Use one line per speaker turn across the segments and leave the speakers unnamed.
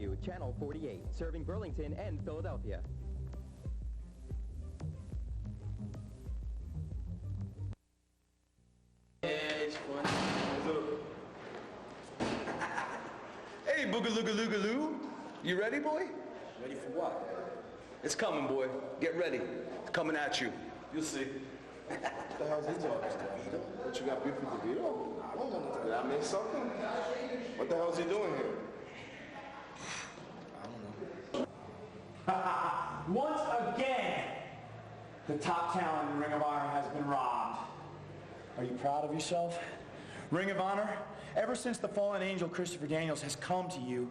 WGTW Channel 48, serving Burlington and Philadelphia.
It's fun. Hey, boogaloo-galoo-galoo. You ready, boy?
Ready for what?
It's coming, boy. Get ready. It's coming at you. You'll see.
What the hell's he talking about?
What, you got beef with DeVito?
I don't know nothing.
Did I miss something? What the hell's he doing here?
I don't know.
Once again, the top talent in Ring of Honor has been robbed. Are you proud of yourself? Ring of Honor, ever since the fallen angel Christopher Daniels has come to you,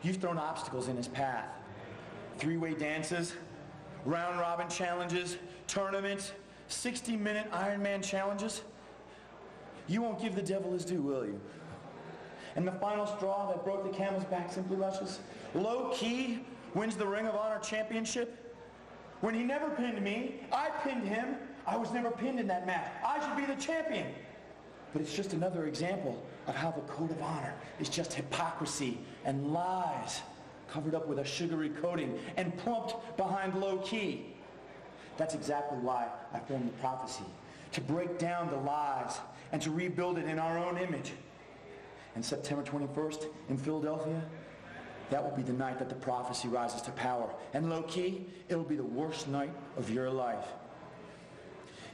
you've thrown obstacles in his path. Three-way dances, round-robin challenges, tournaments, 60-minute Iron Man challenges. You won't give the devil his due, will you? And the final straw that broke the camel's back, simply luscious, Low Key wins the Ring of Honor championship. When he never pinned me, I pinned him. I was never pinned in that match. I should be the champion. But it's just another example of how the code of honor is just hypocrisy and lies covered up with a sugary coating and plumped behind Low Key. That's exactly why I formed the prophecy, to break down the lies and to rebuild it in our own image. And September 21st in Philadelphia, that will be the night that the prophecy rises to power. And Low Key, it'll be the worst night of your life.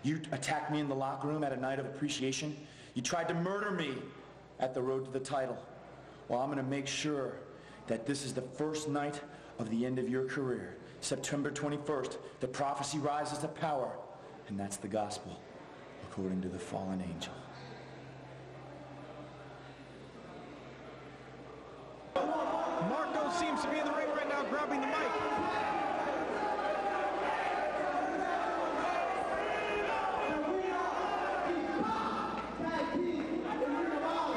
You attacked me in the locker room at a night of appreciation. You tried to murder me at the road to the title. Well, I'm going to make sure that this is the first night of the end of your career. September 21st, the prophecy rises to power, and that's the gospel, according to the fallen angel.
Marco seems to be in the ring right now, grabbing the mic.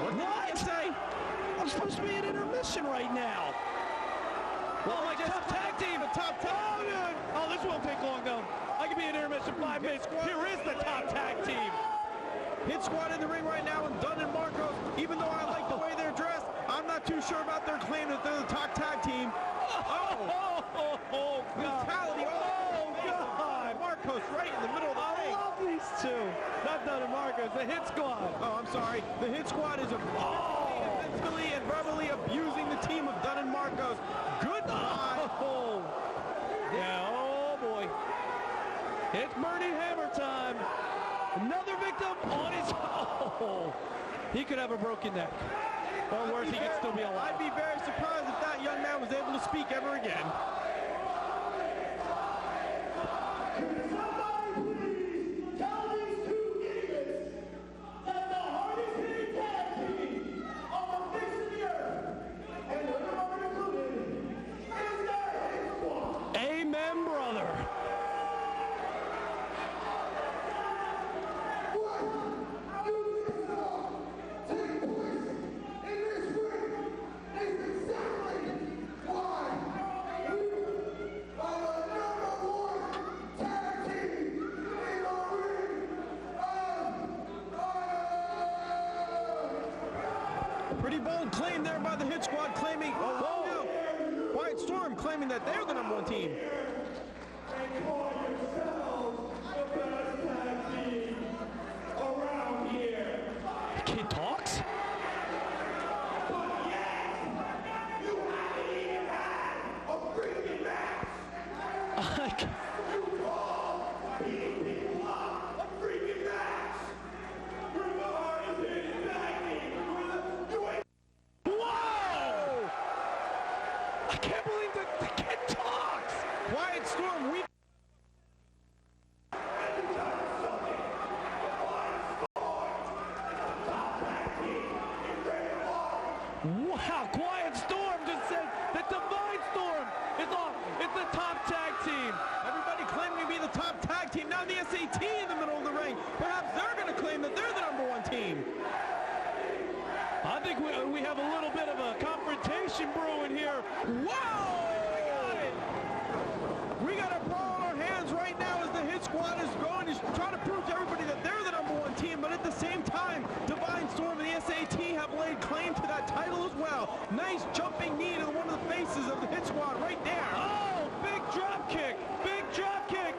What did I say? I'm supposed to be in intermission right now. Well, like top tag team, a top tag. Oh, dude. Oh, this won't take long though. I can be in intermission 5 minutes. Here is the top tag team. Hit Squad in the ring right now, and Dunn and Marcos. Even though I like the way they're dressed, I'm not too sure about their claim that they're the top tag team. Oh, brutality. Oh, God. Marcos right in the middle of the ring. I love these two. Not Dunn and Marcos, the Hit Squad. Oh, I'm sorry. The Hit Squad is physically and verbally abusing the team of Dunn and Marcos. Goodbye. Oh, yeah, oh, boy. It's Bernie Hammer time. Another victim on his... Oh, he could have a broken neck. Or worse, he could still be alive. I'd be very surprised if that young man was able to speak ever again.
Somebody please tell these two idiots that the hardest hitting tag team on the face of the earth, and Ring of Honor included, is the Hit Squad.
Amen, brother. Pretty bold claim there by the Hit Squad, claiming, Quiet Storm claiming that they're the #1 team. The kid talks? I can't believe that the kid talks! Quiet Storm, we... Wow, Quiet Storm just said that Divine Storm is off. It's the top tag team. Everybody claiming to be the top tag team. Now the SAT in the middle of the ring. Perhaps they're going to claim that they're the #1 team. I think we have a little bit of a confrontation brewing here. Whoa! We got a brawl on our hands right now as the Hit Squad is going to try to prove to everybody that they're the #1 team, but at the same time, Divine Storm and the SAT have laid claim to that title as well. Nice jumping knee to one of the faces pieces of the hit squad right there. Oh, big drop kick. Big drop kick.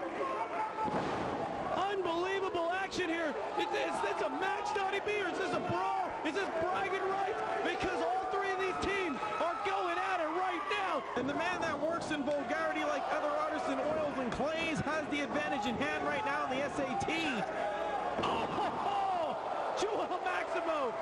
Unbelievable action here. Is this a match, Donnie B, or is this a brawl? Is this bragging rights? Because all three of these teams are going at it right now. And the man that works in vulgarity like other artists in oils and clays has the advantage in hand right now in the SAT. Oh, Joel Maximo.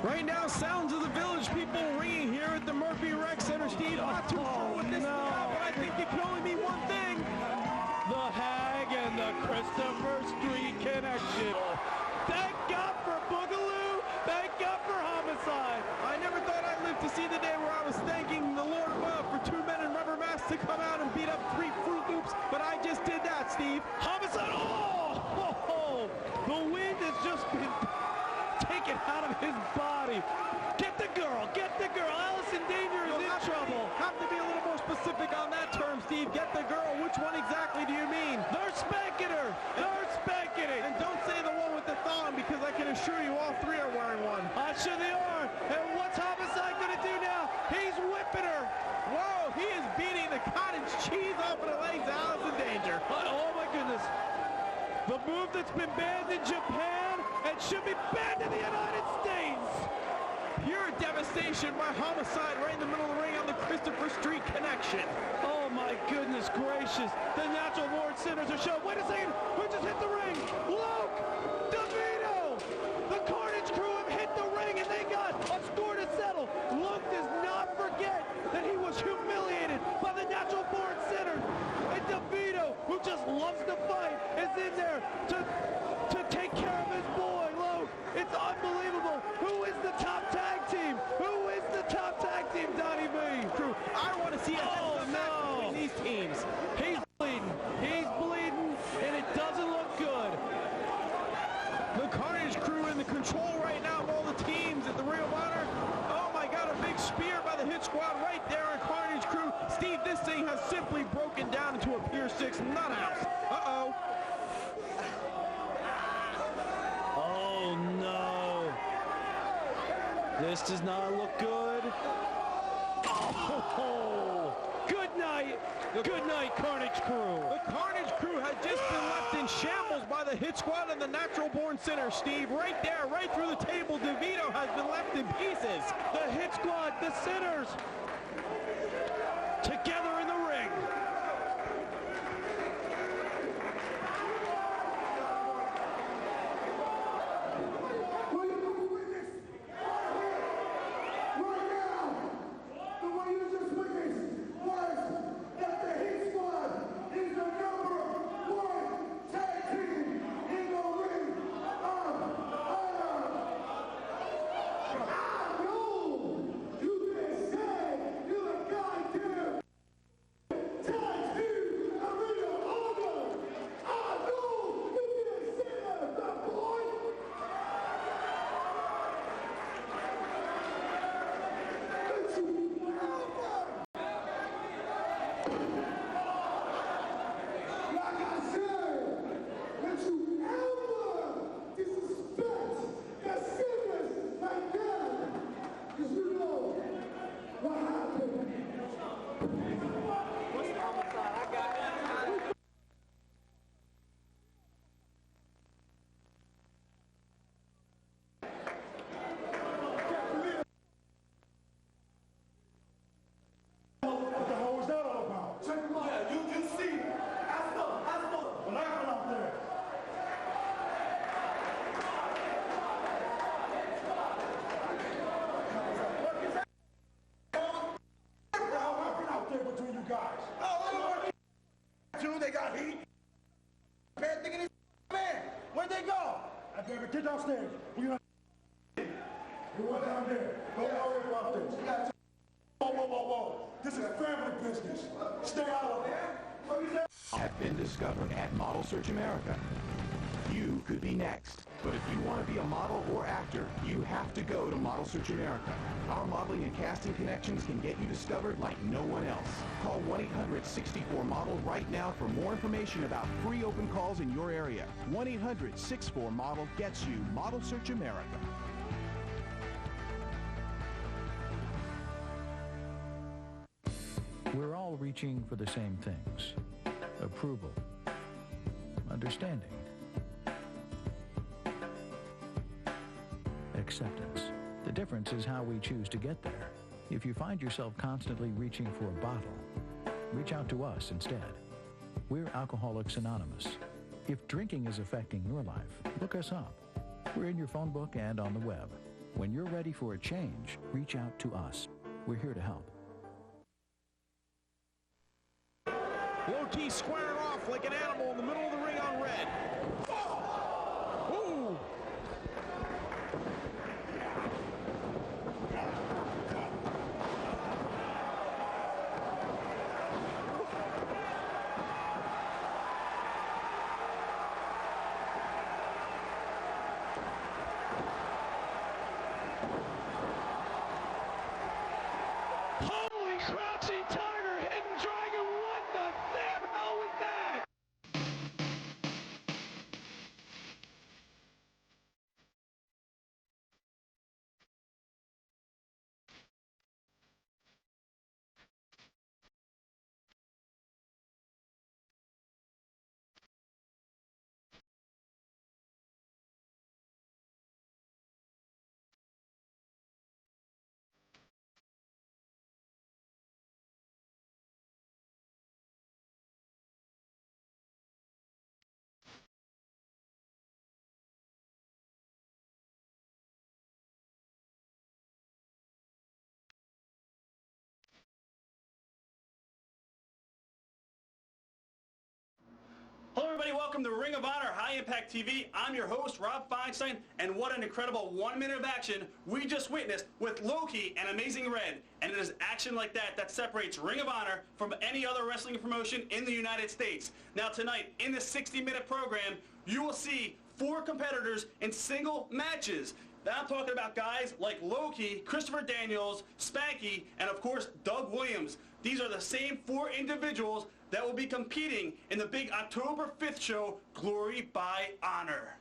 Right now, sounds of the village people ringing here at the Murphy Rec Center. Steve, not too sure what this is about, but I think it can only mean one thing. The Hag and the Christopher Street connection. Thank God for Boogaloo. Thank God for Homicide. I never thought I'd live to see the day where I was thanking the Lord above for two men in rubber masks to come out and beat up 3 Fruit Loops, but I just did that, Steve. Homicide, oh! The wind has just been taken out of his body. Get the girl, Allison Danger is in trouble. Have to be a little more specific on that term, Steve. Get the girl, which one exactly do you mean? They're spanking her, And don't say the one with the thong, because I can assure you all three are wearing one. Sure they are. And what's Homicide gonna do now? He's whipping her. Whoa, he is beating the cottage cheese off of the legs of Allison Danger. Oh my goodness. The move that's been banned in Japan and should be banned in the United States. Pure devastation by Homicide right in the middle of the ring on the Christopher Street connection. Oh my goodness gracious. The Natural Born Sinners are showing. Wait a second. Who just hit the ring? Luke DeVito. The Carnage Crew have hit the ring and they got a score to settle. Luke does not forget that he was humiliated by the Natural Born Sinners. And DeVito, who just loves to fight, is in there to take care of his boy, Luke. It's unbelievable. Who is the top tag team? Who is the top tag team, Donnie B? Crew. I want to see a match between these teams. He's bleeding, and it doesn't look good. The Carnage Crew in the control right now of all the teams at the Ring of Honor. Oh my God, a big spear by the Hit Squad right there on Carnage Crew. Steve, this thing has simply broken down into a Pier 6 nuthouse. Uh-oh. Oh no. This does not look good. Oh, good night. Good night, Carnage Crew. The Carnage Crew has just been left in shambles by the Hit Squad and the Natural Born Sinners, Steve. Right there, right through the table, DeVito has been left in pieces. The Hit Squad, the Sinners, together in the ring.
They got heat. Man, thinking he's man. Where'd they go? I gave it. Get downstairs. You went down there. Don't worry about this. Whoa. This is family business. Stay out of it.
Have been discovered at Model Search America. You could be next. But if you want to be a model or actor, you have to go to Model Search America. Our modeling and casting connections can get you discovered like no one else. Call 1-800-64-MODEL right now for more information about free open calls in your area. 1-800-64-MODEL gets you Model Search America.
We're all reaching for the same things. Approval. Understanding. Acceptance. The difference is how we choose to get there. If you find yourself constantly reaching for a bottle, reach out to us instead. We're Alcoholics Anonymous. If drinking is affecting your life, look us up. We're in your phone book and on the web. When you're ready for a change, reach out to us. We're here to help.
Low-key squaring off like an animal in the middle of the ring on red. Ooh.
Holy crouching tiger, hidden dragon, what the damn hell was that?
Hello everybody, welcome to Ring of Honor High Impact TV. I'm your host, Rob Feinstein, and what an incredible 1 minute of action we just witnessed with Loki and Amazing Red. And it is action like that that separates Ring of Honor from any other wrestling promotion in the United States. Now tonight, in this 60-minute program, you will see 4 competitors in single matches. Now I'm talking about guys like Loki, Christopher Daniels, Spanky, and of course, Doug Williams. These are the same 4 individuals that will be competing in the big October 5th show, Glory by Honor.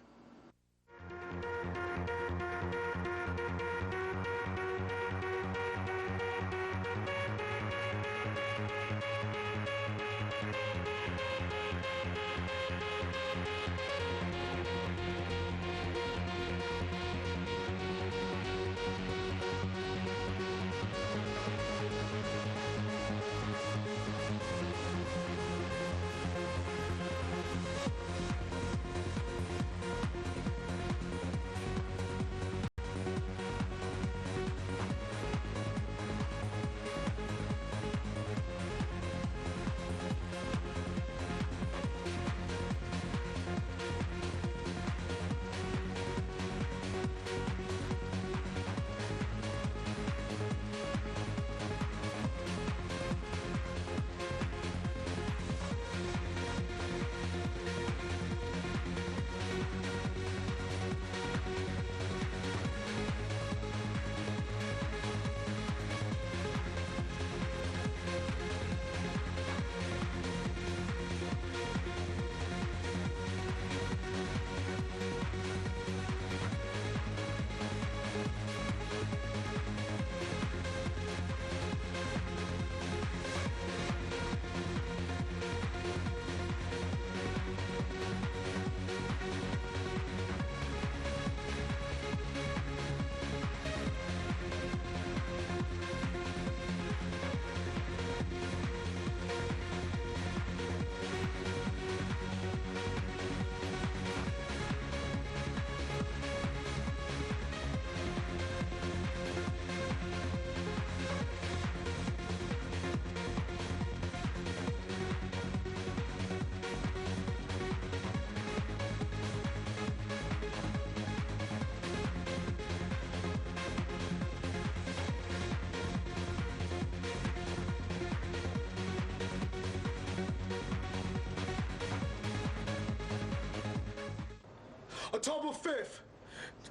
October 5th,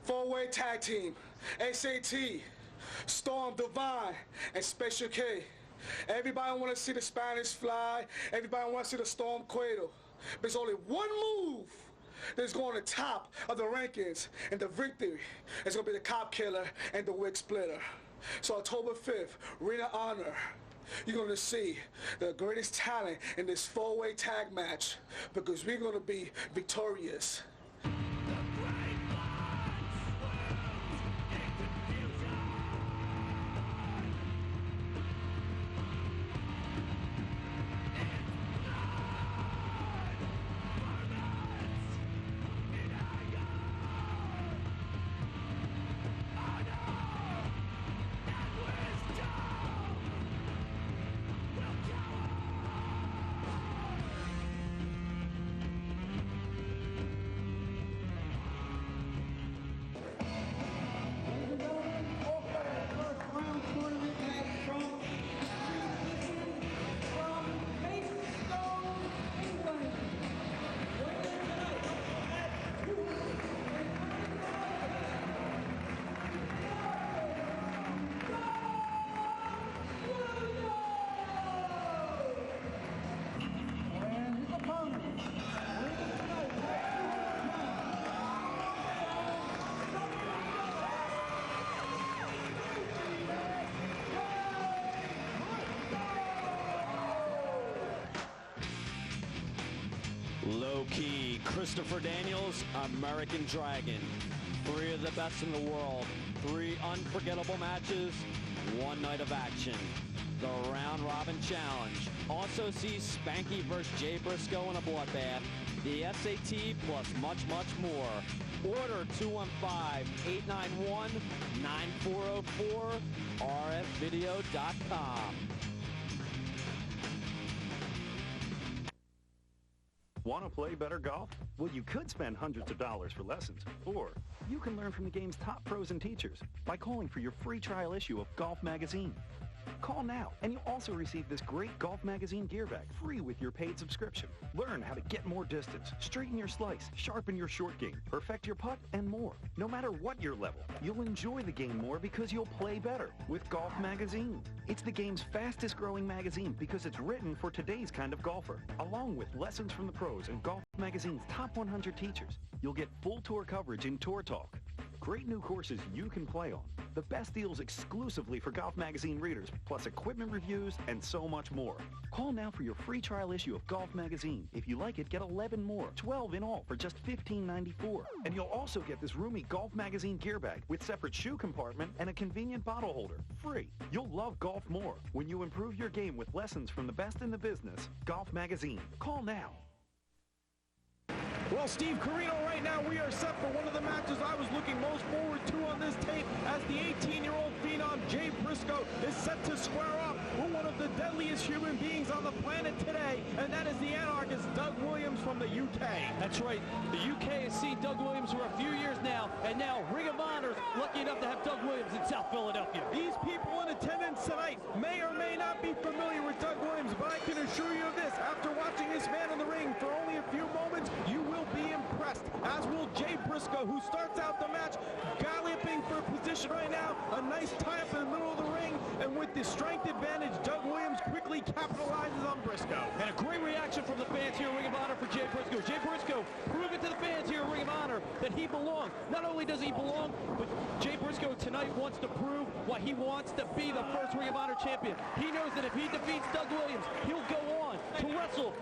four-way tag team, SAT, Storm Divine, and Special K. Everybody want to see the Spanish Fly. Everybody want to see the Storm Cueto. There's only one move that's going to top of the rankings, and the victory is going to be the Cop Killer and the Wig Splitter. So October 5th, Ring of Honor, you're going to see the greatest talent in this four-way tag match because we're going to be victorious.
Low-key, Christopher Daniels, American Dragon. 3 of the best in the world. 3 unforgettable matches, 1 night of action. The round robin challenge. Also see Spanky vs. Jay Briscoe in a bloodbath. The SAT plus much, much more. Order 215-891-9404, rfvideo.com.
Want to play better golf? Well, you could spend hundreds of dollars for lessons, or you can learn from the game's top pros and teachers by calling for your free trial issue of Golf Magazine. Call now, and you'll also receive this great Golf Magazine gear bag free with your paid subscription. Learn how to get more distance, straighten your slice, sharpen your short game, perfect your putt, and more. No matter what your level, you'll enjoy the game more because you'll play better with Golf Magazine. It's the game's fastest growing magazine because it's written for today's kind of golfer. Along with lessons from the pros and Golf Magazine's top 100 teachers, you'll get full tour coverage in Tour Talk. Great new courses you can play on. The best deals exclusively for Golf Magazine readers, plus equipment reviews and so much more. Call now for your free trial issue of Golf Magazine. If you like it, get 11 more, 12 in all for just $15.94. And you'll also get this roomy Golf Magazine gear bag with separate shoe compartment and a convenient bottle holder, free. You'll love golf more when you improve your game with lessons from the best in the business. Golf Magazine. Call now.
Well, Steve Carino, right now we are set for one of the matches I was looking most forward to on this tape as the 18-year-old phenom Jay Briscoe is set to square off with one of the deadliest human beings on the planet today, and that is the anarchist Doug Williams from the UK.
That's right. The UK has seen Doug Williams for a few years now, and now Ring of Honor is lucky enough to have Doug Williams in South Philadelphia.
These people in attendance tonight may or may not be familiar with Doug Williams, but I can assure you of this, after watching this man in the ring for only a few moments, you will be impressed, as will Jay Briscoe, who starts out the match galloping for position right now. A nice tie-up in the middle of the ring, and with the strength advantage, Doug Williams quickly capitalizes on Briscoe.
And a great reaction from the fans here at Ring of Honor for Jay Briscoe. Jay Briscoe proving to the fans here at Ring of Honor that he belongs. Not only does he belong, but Jay Briscoe tonight wants to prove why he wants to be the first Ring of Honor champion. He knows that if he defeats Doug Williams, he'll go on to wrestle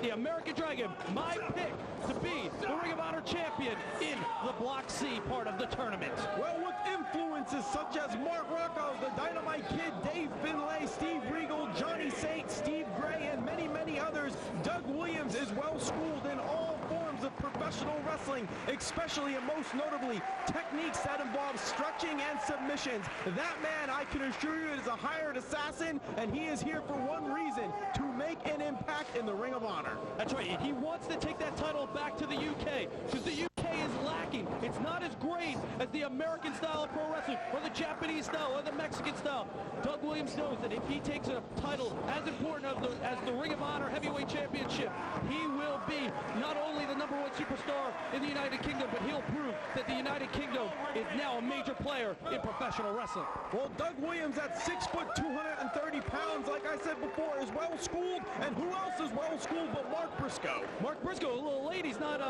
the American Dragon, my pick to be the Ring of Honor champion in the Block C part of the tournament.
Well, with influences such as Mark Rocco, the Dynamite Kid, Dave Finlay, Steve Regal, Johnny Saint, Steve Gray, and many, many others, Doug Williams is well schooled in all forms of professional wrestling, especially and most notably techniques that involve stretching and submissions. That man, I can assure you, is a hired assassin, and he is here for one reason: to make an impact in the Ring of Honor.
That's right, and he wants to take that title back to the UK, because the UK is lacking shocking. It's not as great as the American style of pro wrestling or the Japanese style or the Mexican style. Doug Williams knows that if he takes a title as important as the Ring of Honor Heavyweight Championship, he will be not only the #1 superstar in the United Kingdom, but he'll prove that the United Kingdom is now a major player in professional wrestling.
Well, Doug Williams at 6 foot 230 pounds, like I said before, is well schooled, and who else is well schooled but Mark Briscoe?
Mark Briscoe, a little lady's not,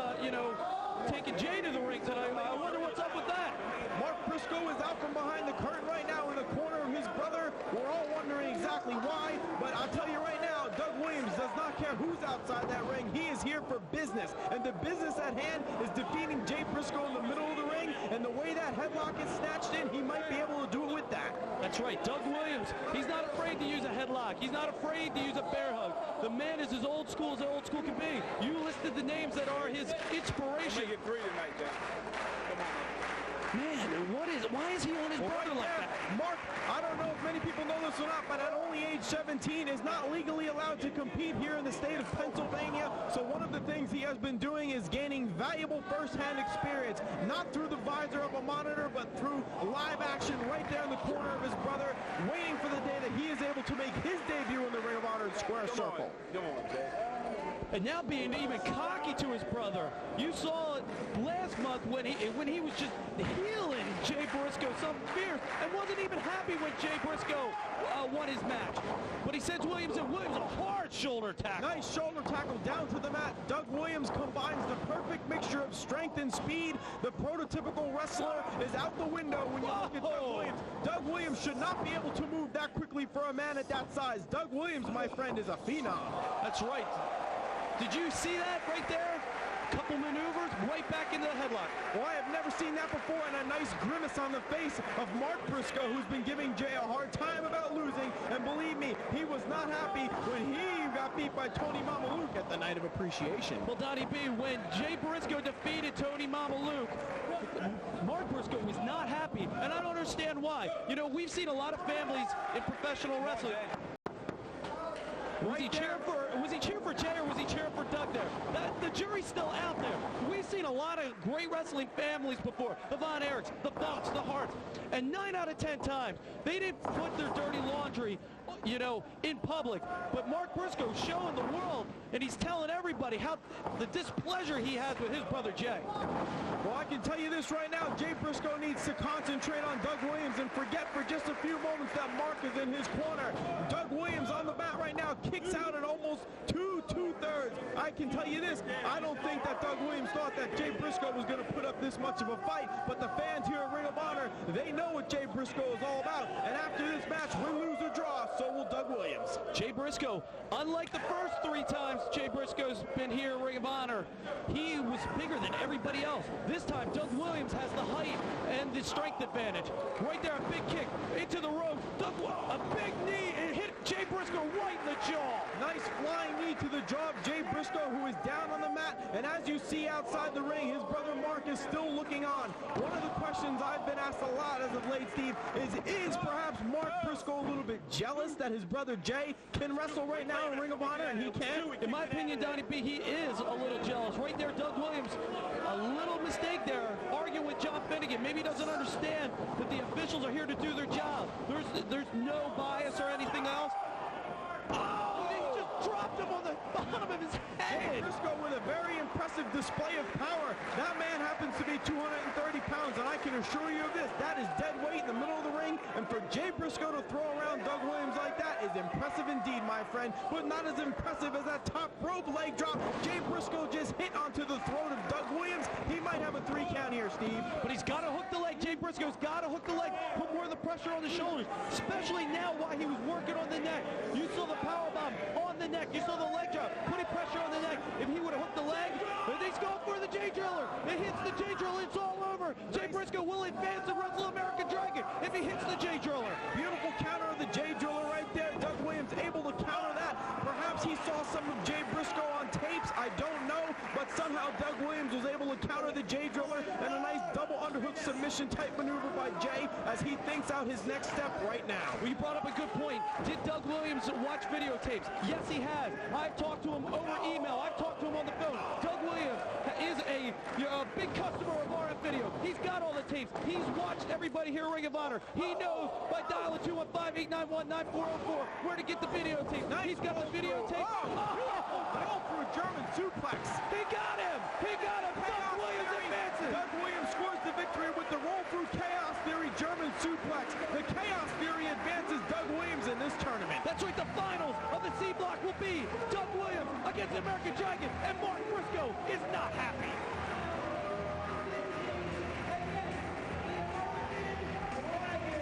taking Jay to the ring tonight. I wonder what's up with that.
Mark Briscoe is out from behind the curtain right now in the corner of his brother. We're all wondering exactly why, but I'll tell you right now, Doug Williams does not care who's outside that ring. He is here for business, and the business at hand is defeating Jay Briscoe in the middle of the ring, and the way that headlock is snatched in, he might be able to do it with that.
That's right, Doug Williams, he's not afraid to use a headlock. He's not afraid to use a bear hug. The man is as old school can be. You listed the names that are his inspiration.
Make it 3 tonight, Dan. Come on.
Man, why is he on his brother like that?
Mark, I don't know if many people know this or not, but at only age 17 is not legally allowed to compete here in the state of Pennsylvania. So one of the things he has been doing is gaining valuable first-hand experience, not through the visor of a monitor, but through live action right there in the corner of his brother, waiting for the day that he is able to make his debut in the Ring of Honor Square Circle.
Come on, Jay.
And now being even cocky to his brother. You saw it last month when he was just healing Jay Briscoe some fierce and wasn't even happy when Jay Briscoe won his match. But he sends Williams, and Williams a hard shoulder tackle.
Nice shoulder tackle down to the mat. Doug Williams combines the perfect mixture of strength and speed. The prototypical wrestler is out the window when you look at Doug Williams. Doug Williams should not be able to move that quickly for a man at that size. Doug Williams, my friend, is a phenom.
That's right. Did you see that right there? Couple maneuvers, right back into the headlock.
Well, I have never seen that before, and a nice grimace on the face of Mark Briscoe, who's been giving Jay a hard time about losing. And believe me, he was not happy when he got beat by Tony Mamaluke at the Night of Appreciation.
Well, Donnie B, when Jay Briscoe defeated Tony Mamaluke, Mark Briscoe was not happy, and I don't understand why. You know, we've seen a lot of families in professional wrestling. Was he cheering for Jay, or was he cheering for Doug there? The jury's still out there. We've seen a lot of great wrestling families before. The Von Erichs, the Funks, the Harts. And 9 out of 10 times, they didn't put their dirty laundry, in public. But Mark Briscoe's showing the world, and he's telling everybody how the displeasure he has with his brother Jay.
Well, I can tell you this right now. Jay Briscoe needs to concentrate on Doug Williams and forget for just a few moments that Mark is in his corner. Doug Williams on the mat right now kicks out at almost two-thirds. I can tell you this. I don't think that Doug Williams thought that Jay Briscoe was going to put up this much of a fight, but the fans here at Ring of Honor, they know what Jay Briscoe is all about. And after this match, win, lose, or draw, so will Doug Williams.
Jay Briscoe, unlike the first 3 times Jay Briscoe's been here at Ring of Honor, he was bigger than everybody else. This time, Doug Williams has the height and the strength advantage. Right there, a big kick into the ropes. A big knee, and hit Jay Briscoe right in the jaw.
Nice flying knee to the jaw of Jay Briscoe, who is down on the mat. And as you see outside the ring, his brother Mark is still looking on. One of the questions I've been asked a lot as of late, Steve, is perhaps Mark Briscoe a little bit jealous that his brother Jay can wrestle right now in Ring of Honor and he can't?
In my opinion, Donnie B, he is a little jealous. Right there, Doug Williams, a little mistake there, arguing with John Finnegan. Maybe he doesn't understand that the officials are here to do their job. There's no bias or anything else. Oh, he just dropped him on the bottom of his head.
Jay Briscoe with a very impressive display of power. That man happens to be 230 pounds, and I can assure you of this, that is dead weight in the middle of the ring, and for Jay Briscoe to throw around Doug Williams like that is impressive indeed, my friend, but not as impressive as that top rope leg drop Jay Briscoe just hit onto the throat of Doug Williams. He might have a 3 count here, Steve.
But he's got to hook the leg. Jay Briscoe's got to hook the leg, put more of the pressure on the shoulders, especially now while he was working on the neck. You saw the powerbomb on the neck. You saw the leg drop, putting pressure on the neck. If he would have hooked the leg, he's going for the J Driller. It hits the J Driller. It's all over. Jay Briscoe will advance and wrestle American Dragon if he hits the J Driller.
Beautiful counter of the J Driller right there. Doug Williams able to counter that. Perhaps he saw some of Jay Briscoe on tapes. I don't know. But somehow Doug Williams was able to counter the J Driller and a nice double underhook submission type maneuver by Jay as he thinks out his next step right now.
Well, you brought up a good point. Did Doug Williams watch videotapes? Yes, he has. I've talked to him over email. I've talked to him on the phone. Doug Williams is a big customer of RF Video. He's got all the tapes. He's watched everybody here at Ring of Honor. He knows by dialing 215-891-9404 where to get the videotape. He's got the videotape.
Roll through German suplex.
He got him. He got him. Doug Williams advances.
Doug Williams scores the victory with the roll through Chaos Theory German suplex. The Chaos Theory advances Doug Williams in this tournament.
That's right. The finals of the C block will be Doug Williams against the American Dragon, and Mark Briscoe is not happy.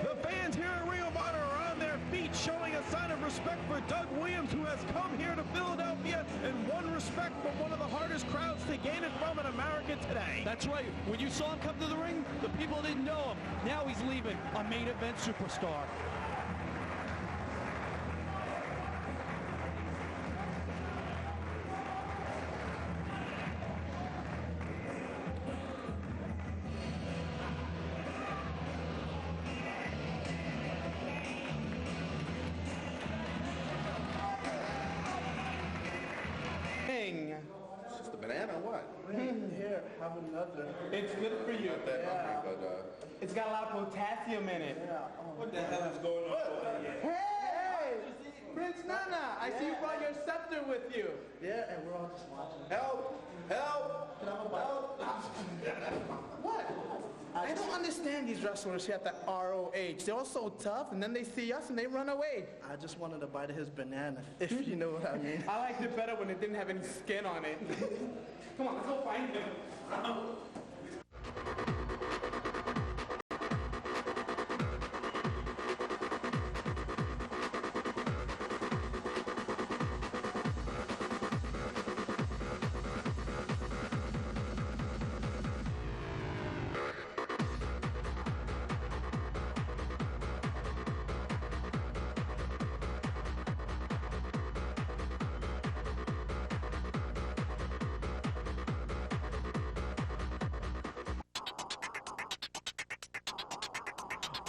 The fans here at Ring of Honor are on their feet, showing a sign of respect for Doug Williams, who has come here to Philadelphia and won respect from one of the hardest crowds to gain it from in America today.
That's right. When you saw him come to the ring, the people didn't know him. Now he's leaving, a main event superstar.
It's just a banana or what?
Here, have another.
It's good for you.
Not that hungry, but
It's got a lot of potassium in it.
what the hell is going on?
Hey! Prince Nana, I see you brought your scepter with you.
Yeah, and we're all just watching.
Help! Help! Help!
What? I don't understand these wrestlers here at the ROH. They're all so tough, and then they see us and they run away.
I just wanted a bite of his banana, if you know what I mean.
I liked it better when it didn't have any skin on it. Come on, let's go find him.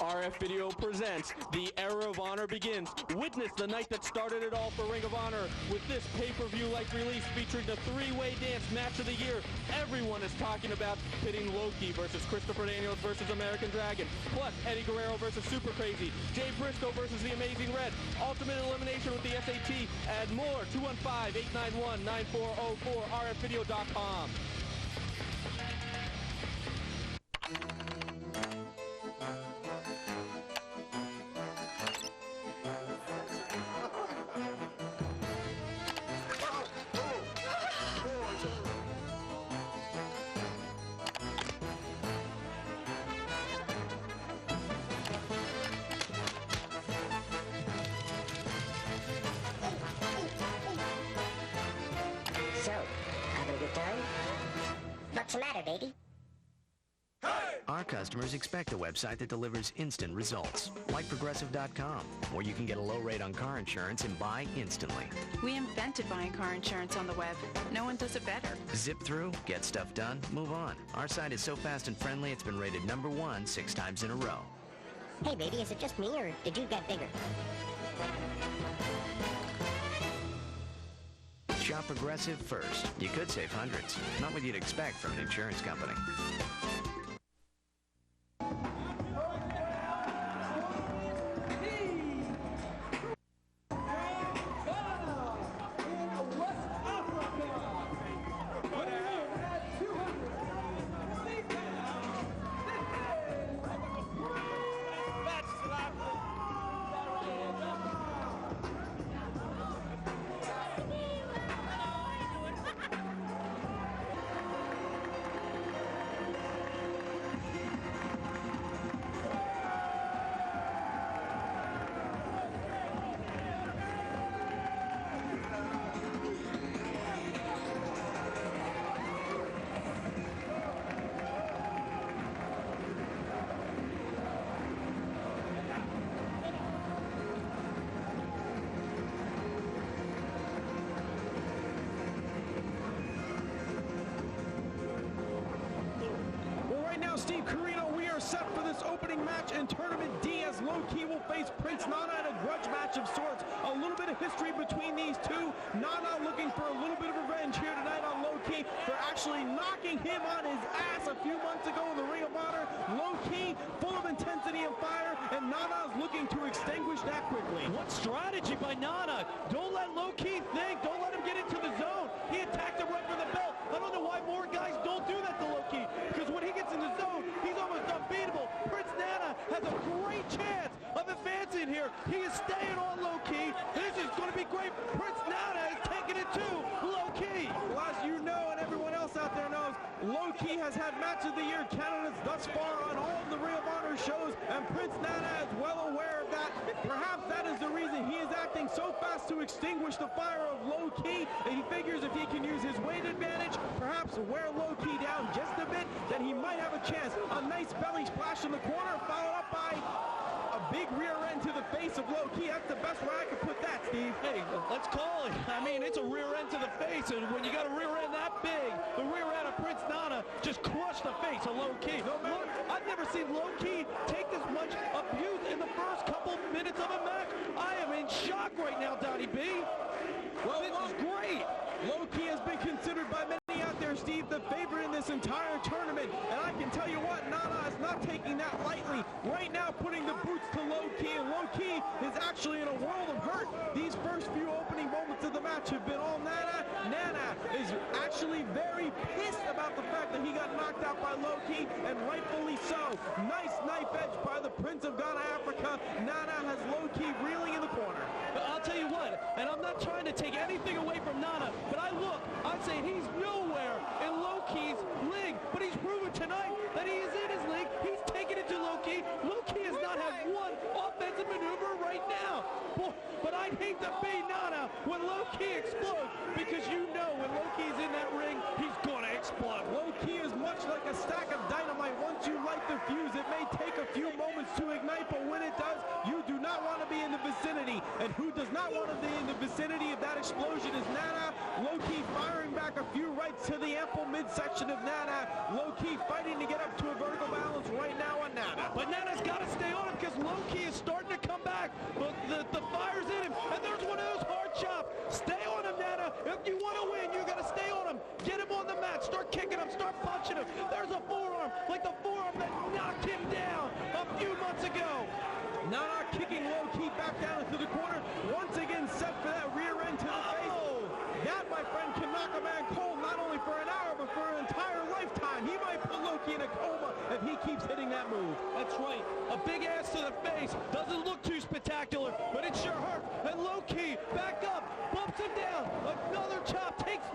RF Video presents The Era of Honor Begins. Witness the night that started it all for Ring of Honor with this pay-per-view-like release featuring the three-way dance match of the year. Everyone is talking about pitting Loki versus Christopher Daniels versus American Dragon, plus Eddie Guerrero versus Super Crazy, Jay Briscoe versus the Amazing Red, Ultimate Elimination with the SAT, and more. 215-891-9404, rfvideo.com.
So, having a good time? What's the matter, baby?
Our customers expect a website that delivers instant results, like Progressive.com, where you can get a low rate on car insurance and buy instantly.
We invented buying car insurance on the web. No one does it better.
Zip through, get stuff done, move on. Our site is so fast and friendly, it's been rated #1 6 times in a row.
Hey, baby, is it just me, or did you get bigger?
Shop Progressive first. You could save hundreds. Not what you'd expect from an insurance company.
set for this opening match in Tournament D, as Low-Ki will face Prince Nana in a grudge match of sorts. A little bit of history between these two. Nana looking for a little bit of revenge here tonight on Low-Ki for actually knocking him on his ass a few months ago in the Ring of Honor. Low-Ki full of intensity and fire, and Nana is looking to extinguish that quickly.
What strategy by Nana? Don't let Low-Ki think. Don't let him get into the zone. He attacked him right for the belt. I don't know why more guys don't do that to Low-Ki, because when he gets in the zone, he's almost unbeatable. Prince Nana has a great chance of advancing here. He is staying on Low-Ki. This is going to be great. Prince Nana is taking it to Low-Ki.
Well, as you know, and everyone else out there knows, Low-Ki has had Match of the Year candidates thus far on all of the Ring of Honor shows, and Prince Nana is well aware of that. Perhaps that is the reason he is acting so fast to extinguish the fire of Low-Ki, and he figures if he can use his weight advantage, perhaps wear Low-Ki down just a bit, then he might have a chance. A nice belly splash in the corner, followed up by a big rear end to the face of Low-Ki. That's the best way I could put that, Steve.
Hey, let's call it. I mean, it's a rear end to the face, and when you got a rear end that big, the rear end of Prince Nana just crushed the face of Low-Ki. Look, I've never seen Low-Ki take this much abuse in the first couple minutes of a match. I am in shock right now, Donnie B.
Well,
this is great.
Low-Ki has been considered by many out there, Steve, the favorite in this entire tournament. And I can tell you what, Nana is not taking that lightly. Right now, putting the boots to Low-Ki, and Low-Ki is actually in a world of hurt. These first few opening moments of the match have been all Nana. Nana is actually very pissed about the fact that he got knocked out by Low-Ki, and rightfully so. Nice knife edge by the Prince of Ghana, Africa. Nana has Low-Ki reeling in the corner.
But I'll tell you what, and I'm not trying to take anything away from Nana, but I'm saying he's nowhere in Low-Ki's league, but he's proven tonight that he is in his league. He's taking it to Low-Ki. Low-Ki has not had one offensive maneuver right now. But I'd hate to be Nana when Low-Ki explodes, because you know when Low-Ki's in that ring, he's gonna explode.
Low-Ki is much like a stack of dynamite. Once you light the fuse, it may take a few moments to ignite, but when it does, you do not want to be in the vicinity. And who does not want to be in the vicinity of that explosion is Nana. Low-Ki firing back a few rights to the ample midsection of Nana. Low-Ki fighting to get up to a vertical balance right now on Nana.
But Nana's got to stay on him, because Low-Ki is starting to come back. But the fire's in him, and there's one of those hard chops. Stay on him, Nana. If you want to win, you got to stay on him. Get him on the mat. Start kicking him. Start punching him. There's a forearm, like the forearm that knocked him down a few months ago.
Nana kicking Low-Ki back down into the corner. Once again set for that rear end to the face. That, my friend, can knock a man cold not only for an hour, but for an entire lifetime. He might put Low-Ki in a coma if he keeps hitting that move.
That's right. A big ass to the face. Doesn't look too spectacular, but it sure hurt. And Low-Ki back up, bumps him down. Another chop takes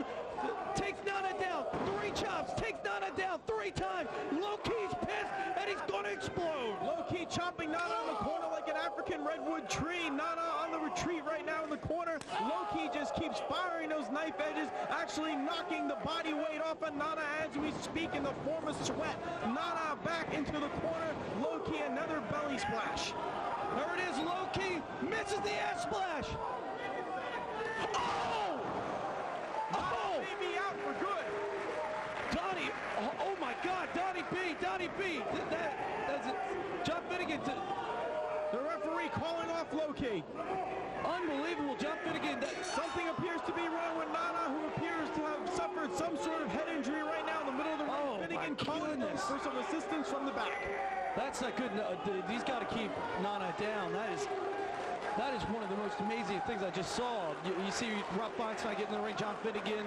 Nana down. 3 chops, takes Nana down 3 times. Low-Ki's pissed, and he's gonna explode.
Low-Ki chopping Nana on the corner like an African redwood tree. Nana on the retreat right now in the corner. Low-Ki just keeps firing those knife edges, actually knocking the body weight off of Nana as we speak in the form of sweat. Nana back into the corner. Low-Ki another belly splash.
There it is. Low-Ki misses the ass splash. Oh!
Oh! Made me out for good.
Donnie, oh my God, Donnie B. That's it. John Finnegan.
The referee calling off Low-Ki.
Unbelievable, John Finnegan.
Something appears to be wrong with Nana, who appears to have suffered some sort of head injury right now in the middle of the ring.
Oh,
Finnegan calling for some assistance from the back.
That's not good. No, he's got to keep Nana down. That is one of the most amazing things I just saw. You see Rob Feinstein getting in the ring, John Finnegan.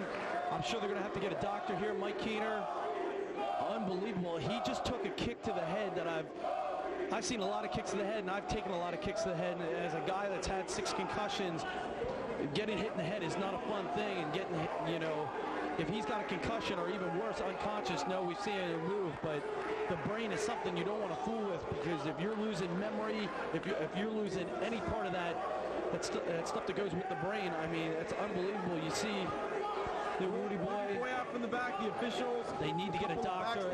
I'm sure they're going to have to get a doctor here, Mike Keener. Unbelievable. He just took a kick to the head that I've seen a lot of kicks to the head, and I've taken a lot of kicks to the head. And as a guy that's had 6 concussions, getting hit in the head is not a fun thing. And getting, if he's got a concussion or even worse, unconscious, no, we've seen it move. But the brain is something you don't want to fool with, because if you're losing memory, if you're losing any part of that stuff that goes with the brain, I mean, it's unbelievable. You see the Rudy Boy
way up in the back, the officials.
They need to get a doctor.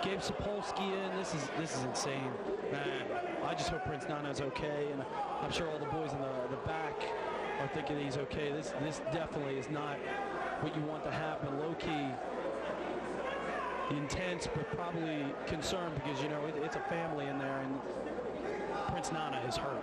Gabe Sapolsky in. This is insane. Man, I just hope Prince Nana's okay, and I'm sure all the boys in the back are thinking he's okay. This definitely is not what you want to happen. Low-Ki intense, but probably concerned because, you know, it's a family in there, and Prince Nana is hurt.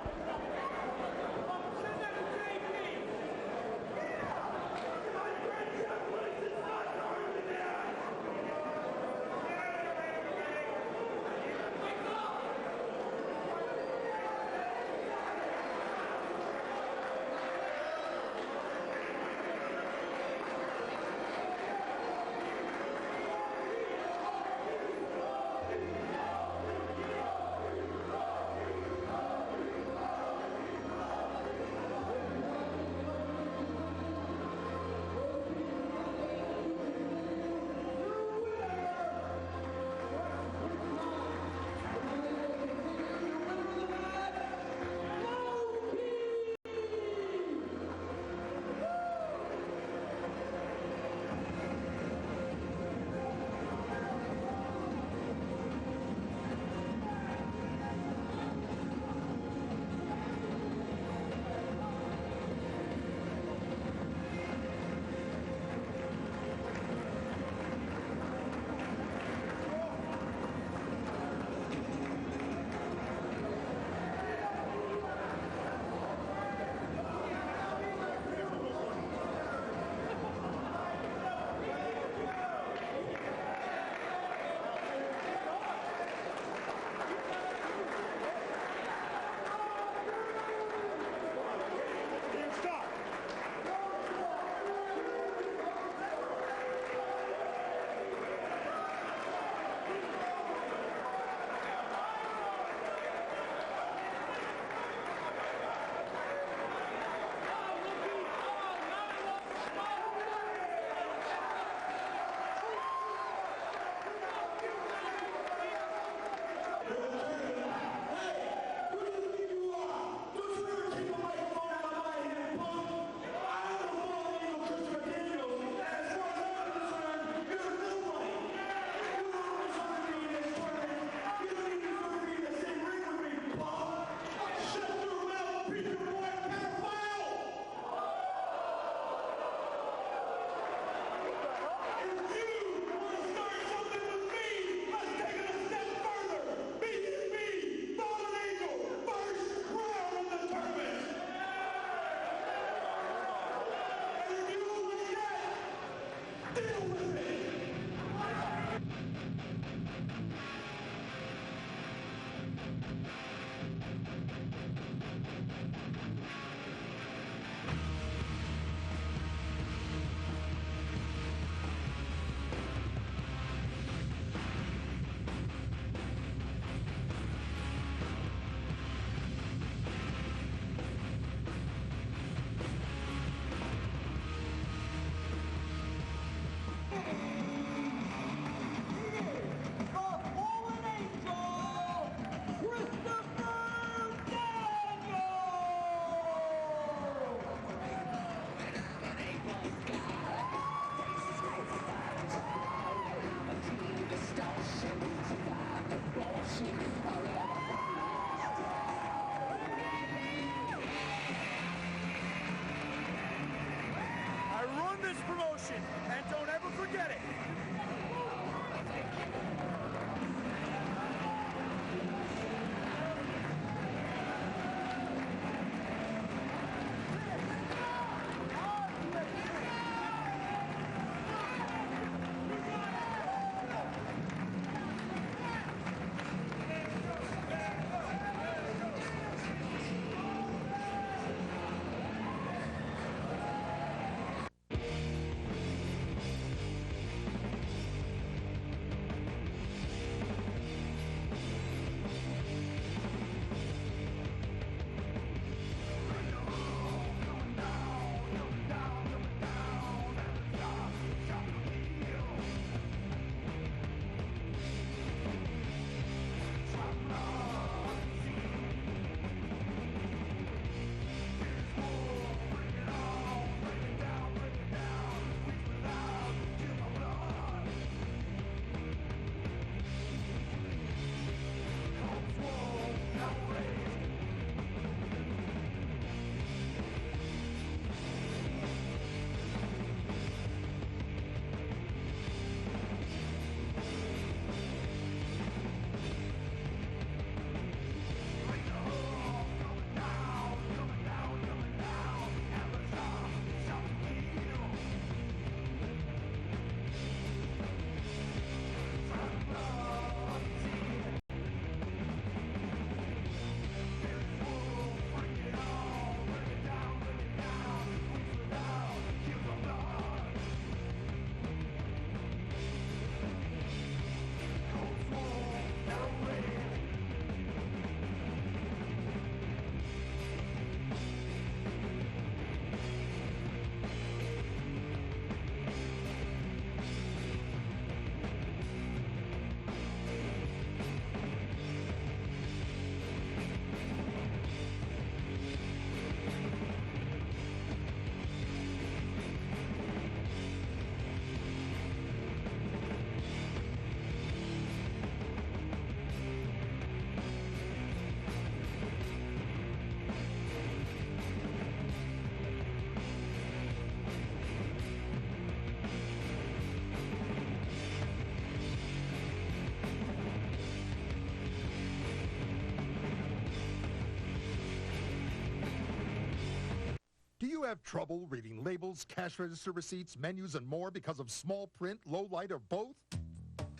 you have trouble reading labels, cash register receipts, menus, and more because of small print, low light, or both?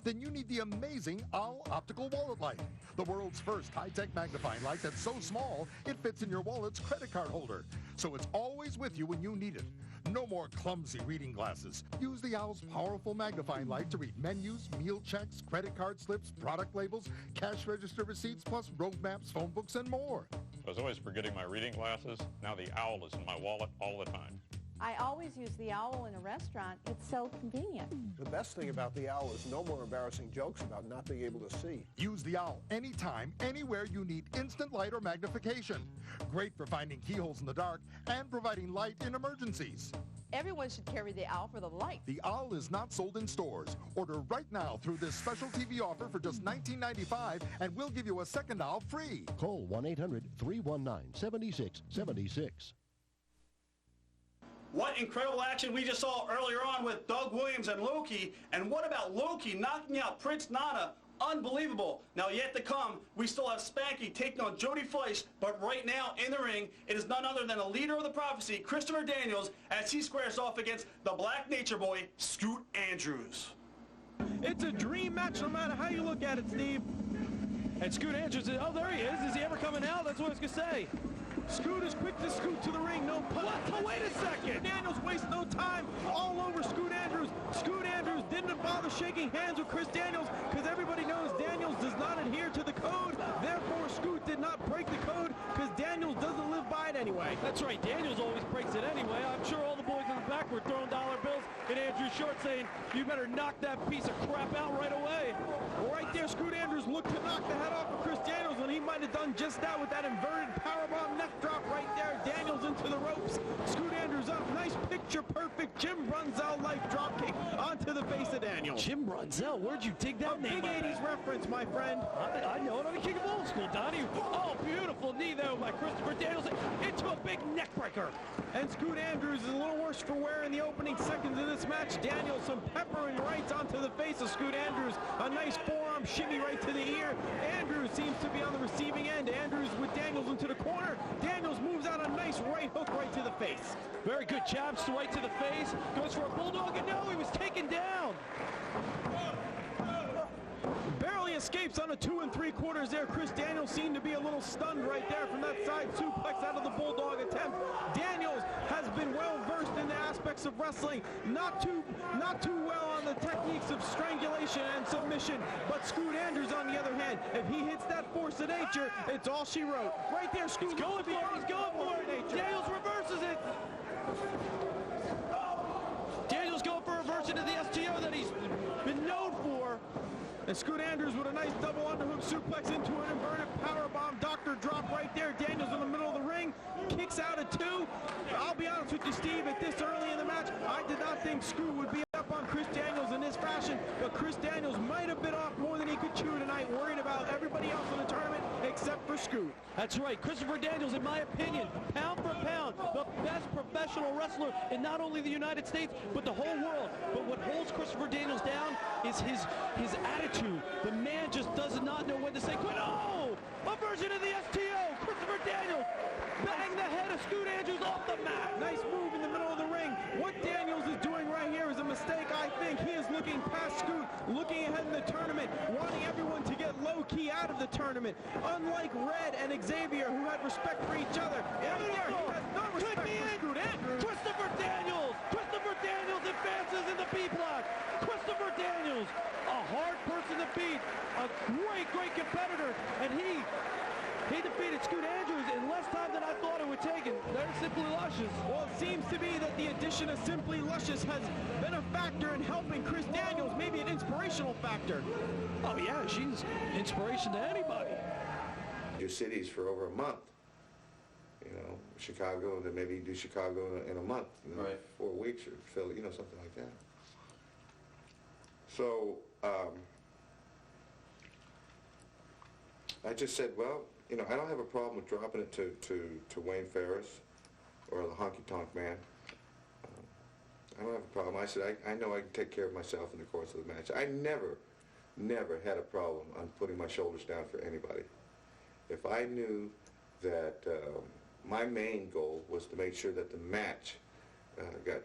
Then you need the amazing OWL Optical Wallet Light, the world's first high-tech magnifying light that's so small it fits in your wallet's credit card holder, so it's always with you when you need it. No more clumsy reading glasses. Use the OWL's powerful magnifying light to read menus, meal checks, credit card slips, product labels, cash register receipts, plus road maps, phone books, and more.
I was always forgetting my reading glasses. Now the OWL is in my wallet all the time.
I always use the OWL in a restaurant. It's so convenient.
The best thing about the OWL is no more embarrassing jokes about not being able to see.
Use the OWL anytime, anywhere you need instant light or magnification. Great for finding keyholes in the dark and providing light in emergencies.
Everyone should carry the OWL for the light.
The OWL is not sold in stores. Order right now through this special TV offer for just $19.95, and we'll give you a second OWL free.
Call 1-800-319-7676.
What incredible action we just saw earlier on with Doug Williams and Loki. And what about Loki knocking out Prince Nana? Unbelievable. Now yet to come, we still have Spanky taking on Jody Fleisch, but right now in the ring, it is none other than the leader of the prophecy, Christopher Daniels, as he squares off against the Black Nature Boy, Scoot Andrews.
It's a dream match no matter how you look at it, Steve. And Scoot Andrews, oh, there he is. Is he ever coming out? That's what I was going to say. Scoot is quick to scoot to the ring. No pun. Oh, wait a second. Daniels wastes no time. All over Scoot Andrews. Scoot Andrews didn't bother shaking hands with Chris Daniels because everybody knows Daniels does not adhere to the code. Therefore, Scoot did not break the code because Daniels doesn't live by it anyway. That's right. Daniels always breaks it anyway. I'm sure all the boys in the back were throwing dollar bills in Andrews' short saying, you better knock that piece of crap out right away. Right there, Scoot Andrews looked to knock the head off of Chris Daniels, and he might have done just that with that inverted powerbomb neck drop right there. Daniels into the ropes. Scoot Andrews up. Nice picture-perfect Jim Brunzell-like drop kick onto the face of Daniels. Jim Brunzell? Where'd you dig that name? Big 80s reference, my friend. I know it. I'm a king of old school, Donnie. Oh, beautiful knee there by Christopher Daniels into a big neck breaker. And Scoot Andrews is a little worse for wear in the opening seconds of this match. Daniels some peppering rights onto the face of Scoot Andrews. A nice forearm shimmy right to the ear. Andrews seems to be on the receiving end. Andrews with Daniels into the corner. Daniels moves out a nice right hook right to the face. Very good jabs right to the face. Goes for a bulldog, and no, he was taken down. Barely escapes on a 2 3/4 there. Chris Daniels seemed to be a little stunned right there from that side suplex out of the bulldog attempt. Daniels has been well versed in the aspects of wrestling, not too well on the techniques of strangulation and submission. But Scoot Andrews, on the other hand, if he hits that force of nature, it's all she wrote. Right there, Scoot going for it. He's going for it. Daniels reverses it. Daniels going for a reversion of the STO that he's been known for. And Scoot Andrews with a nice double underhook suplex into an inverted powerbomb doctor drop right there. Daniels in the middle of the ring, kicks out at 2. I'll be honest with you, Steve, at this early in the match, I did not think Scoot would be up on Chris Daniels in this fashion, but Chris Daniels might have bit off more than he could chew tonight, worried about everybody else in the tournament except for Scoot. That's right. Christopher Daniels, in my opinion, pound for pound, the best professional wrestler in not only the United States, but the whole world. But what holds Christopher Daniels down is his attitude. The man just does not know when to say quit. Oh! A version of the STO. Christopher Daniels bang the head of Scoot Andrews off the mat. Nice move in the middle of the ring. What Daniels is doing right here is a mistake, I think. He is looking past Scoot, looking ahead in the tournament, wanting everyone to get low-key out of the tournament. Unlike Red and Xavier, who had respect for each other. He has no respect for Scoot Andrews. Christopher Daniels advances in the B block. Christopher Daniels, a hard person to beat, a great competitor, and he defeated Scoot Andrews in less time than I thought it would take, and there's Simply Luscious. Well, it seems to be that the addition of Simply Luscious has been a factor in helping Chris Daniels, maybe an inspirational factor. Oh yeah, she's inspiration to anybody.
Do cities for over a month. You know, Chicago, and then maybe do Chicago in a month, you know, right. 4 weeks, or Philly, you know, something like that. So, I just said, well, you know, I don't have a problem with dropping it to Wayne Ferris or the Honky Tonk Man. I don't have a problem. I said, I know I can take care of myself in the course of the match. I never had a problem on putting my shoulders down for anybody. If I knew that my main goal was to make sure that the match got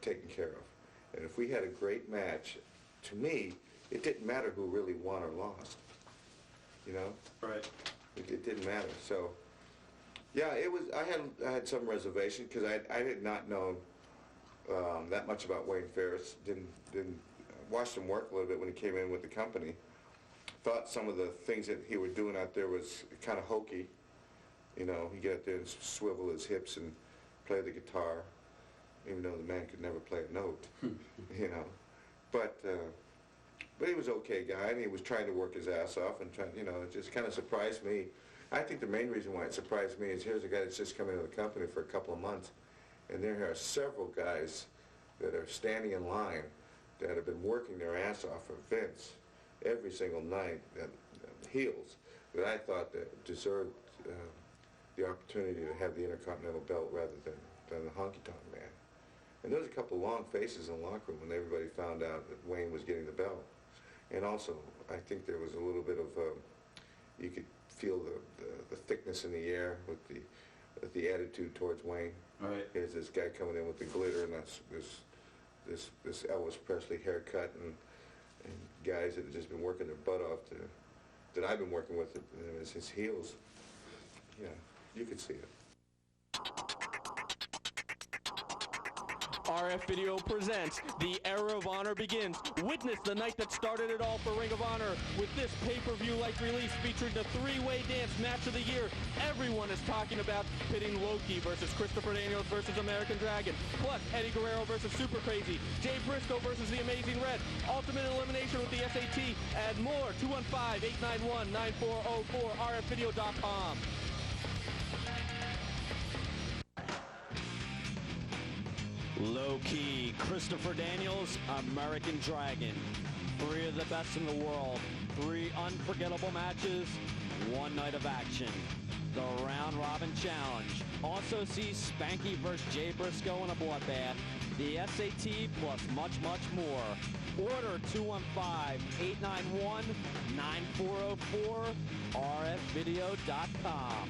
taken care of. And if we had a great match, to me, it didn't matter who really won or lost. You know?
Right.
It didn't matter. So, yeah, it was. I had some reservation because I did not know that much about Wayne Ferris. Didn't watched him work a little bit when he came in with the company. Thought some of the things that he was doing out there was kind of hokey. You know, he'd get out there and swivel his hips and play the guitar, even though the man could never play a note. You know, but he was an okay guy, and he was trying to work his ass off, and you know, it just kind of surprised me. I think the main reason why it surprised me is here's a guy that's just come into the company for a couple of months, and there are several guys that are standing in line that have been working their ass off for Vince every single night, heels, that I thought that deserved the opportunity to have the Intercontinental belt rather than the honky-tonk man. And there was a couple of long faces in the locker room when everybody found out that Wayne was getting the belt. And also, I think there was a little bit of, you could feel the thickness in the air with the attitude towards Wayne.
Right.
Here's this guy coming in with the glitter and that's this Elvis Presley haircut and guys that have just been working their butt off that I've been working with as his heels. Yeah, you could see it.
RF Video presents The Era of Honor begins. Witness the night that started it all for Ring of Honor with this pay-per-view-like release featuring the three-way dance match of the year. Everyone is talking about pitting Loki versus Christopher Daniels versus American Dragon, plus Eddie Guerrero versus Super Crazy, Jay Briscoe versus the Amazing Red, Ultimate Elimination with the SAT, and more. 215-891-9404, rfvideo.com.
Low-key, Christopher Daniels, American Dragon. 3 of the best in the world. 3 unforgettable matches, 1 night of action. The Round Robin Challenge. Also see Spanky vs. Jay Briscoe in a bloodbath. The SAT plus much, much more. Order 215-891-9404, rfvideo.com.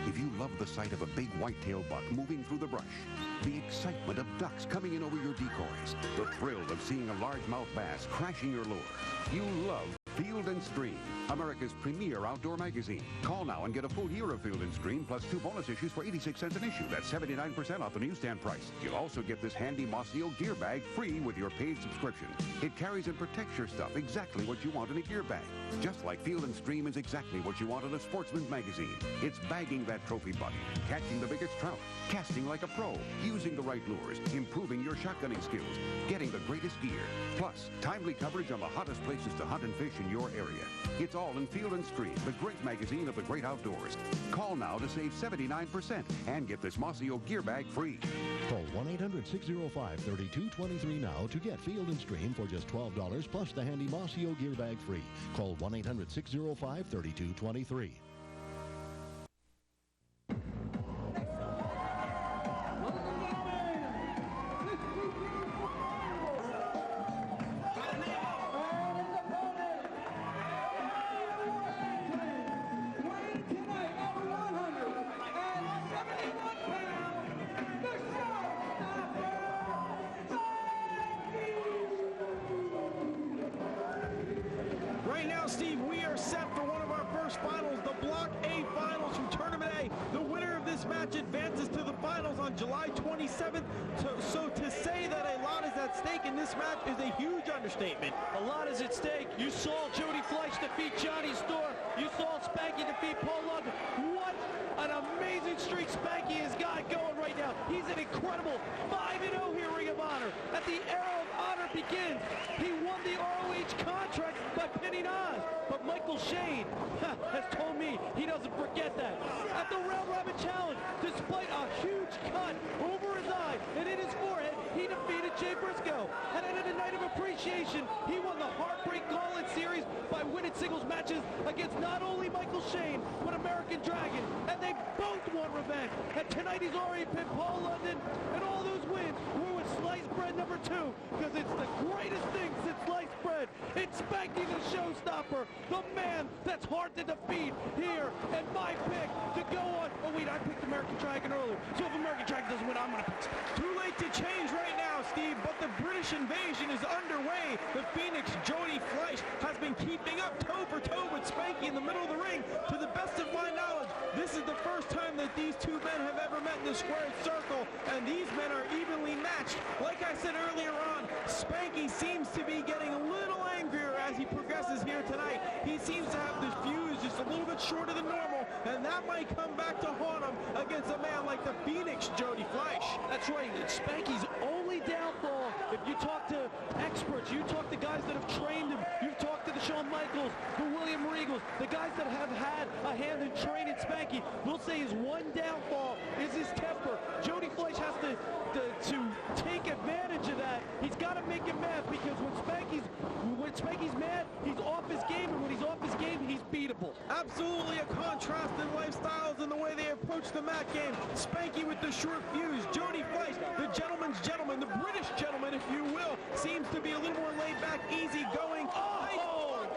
If you love the sight of a big white-tailed buck moving through the brush, the excitement of ducks coming in over your decoys, the thrill of seeing a largemouth bass crashing your lure, you love Field & Stream, America's premier outdoor magazine. Call now and get a full year of Field & Stream plus 2 bonus issues for 86 cents an issue. That's 79% off the newsstand price. You'll also get this handy Mossio gear bag free with your paid subscription. It carries and protects your stuff exactly what you want in a gear bag. Just like Field & Stream is exactly what you want in a sportsman's magazine. It's bagging that trophy buck, catching the biggest trout, casting like a pro, using the right lures, improving your shotgunning skills, getting the greatest gear, plus timely coverage on the hottest places to hunt and fish in your area. It's all in Field & Stream, the great magazine of the great outdoors. Call now to save 79% and get this Mossio gear bag free.
Call 1-800-605-3223 now to get Field & Stream for just $12 plus the handy Mossio gear bag free. Call 1-800-605-3223.
Right now, Steve, we are set for one of our first finals, the Block A finals from Tournament A. The winner of this match advances to the finals on July 27th. So to say that a lot is at stake in this match is a huge understatement.
A lot is at stake. You saw Jody Fleisch defeat Johnny Storr. You saw Spanky defeat Paul London. What an amazing streak Spanky has got going right now. He's an incredible 5-0 here, Ring of Honor. At the Era of Honor begins. He won the ROH contract by pinning Oz. But Michael Shane has told me he doesn't forget that. At the Round Robin Challenge, despite a huge cut over his eye and in his forehead, he defeated Jay Briscoe. And at a night of appreciation, he won the Heartbreak Gauntlet Series by winning singles matches against not only Michael Shane, but American Dragon. And they both won revenge. And tonight he's already pinned Paul London, and all those wins were with sliced bread number 2, because it's the greatest thing since sliced bread. It's Spanky the showstopper, the man that's hard to defeat here, and my pick to go on. Oh wait, I picked American Dragon earlier, so if American Dragon doesn't win, I'm going to pick Spanky.
Too late to change right now, Steve, but the British invasion is underway. The Phoenix Jody Fleisch has been keeping up toe for toe with Spanky in the middle of the ring. To the best of my knowledge, this is the first time that these two men have ever met in the squared circle, and these men are evenly matched. Like I said earlier on, Spanky seems to be getting a little angrier as he progresses here tonight. He seems to have the fuse just a little bit shorter than normal, and that might come back to haunt him against a man like the Phoenix Jody Fleisch.
That's right. It's Spanky's only downfall. If you talk to experts, you talk to guys that have trained him, you've talked to the Shawn Michaels, the William Regals, the guys that have had a hand in training Spanky, will say his one downfall is his temper. Jody Fleisch has to take advantage of that. He's got to make him mad, because when Spanky's mad, he's off his game, and when he's off his game, he's beatable.
Absolutely a contrast in lifestyles and the way they approach the mat game. Spanky with the short fuse. Jody Fleisch, the gentleman's gentleman, the British gentleman, if you will, seems to be a little more laid back, easy going.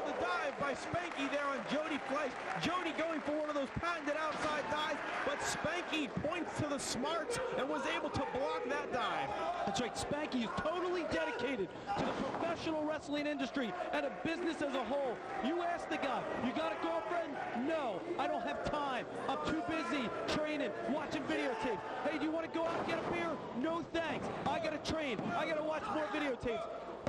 The dive by Spanky there on Jody Fleisch. Jody going for one of those patented outside dives, but Spanky points to the smarts and was able to block that dive.
That's right, Spanky is totally dedicated to the professional wrestling industry and a business as a whole. You ask the guy, you got a girlfriend? No, I don't have time. I'm too busy training, watching videotapes. Hey, do you want to go out and get a beer? No thanks. I got to train. I got to watch more videotapes.